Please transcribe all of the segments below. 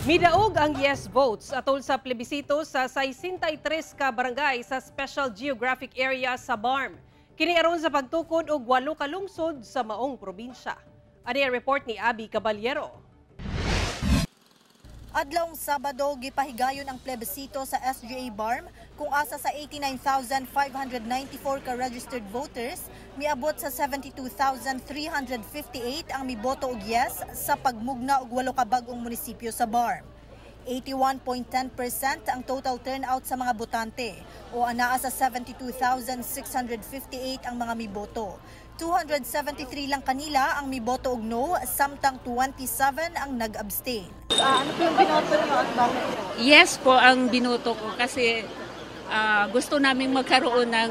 Midaog ang yes votes atol sa plebisito sa 63 ka barangay sa Special Geographic Area sa BARM. Kini aron sa pagtukod og 8 ka lungsod sa maong probinsya. Ani ang report ni Abby Caballero. Adlawng Sabado, gipahigayon ang plebisito sa SGA BARM kung asa sa 89,594 ka registered voters, miabot sa 72,358 ang miboto og yes sa pagmugna og 8 ka bag-ong munisipyo sa BARM. 81.10% ang total turnout sa mga botante o anaa sa 72,658 ang mga miboto. 273 lang kanila ang miboto og no, samtang 27 ang nag-abstain. Ano po yung binoto niyo at bakit? Yes po ang binoto ko kasi gusto namin magkaroon ng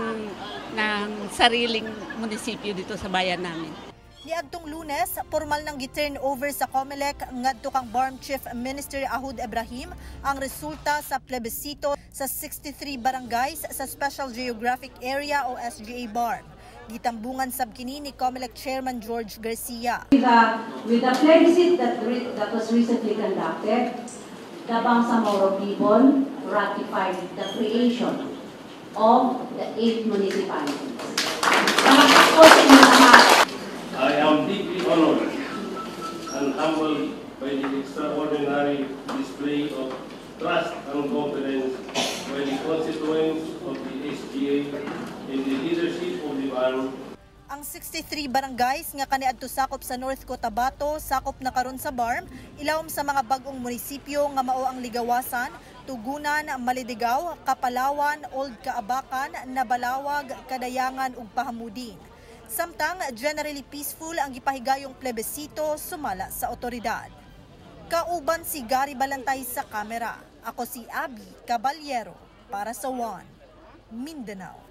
sariling munisipyo dito sa bayan namin. Niadtong Lunes, formal nang gi-turn over sa COMELEC ngadto kang BARM Chief Minister Ahud Ibrahim ang resulta sa plebisito sa 63 barangays sa Special Geographic Area o SGA BARM. Gitambungan sab kini ni COMELEC Chairman George Garcia. With the plebiscite that was recently conducted, the Bangsamoro people ratified the creation of the 8 municipalities. I am deeply honored and humbled by the extraordinary display of trust and confidence by the constituents of the SGA in the leadership of the BARM. Ang 63 barangays nga kaniadto sakop sa North Cotabato, sakop na karon sa BARM, ilawom sa mga bag-ong munisipyo nga mao ang Ligawasan, Tugunan, Malidigaw, Kapalawan, Old Kaabakan, Nabalawag, Kadayangan ug Pahamudin. Samtang generally peaceful ang gipahigayong plebisito sumala sa otoridad. Kauban si Gary Balantay sa kamera. Ako si Abby Caballero para sa One Mindanao.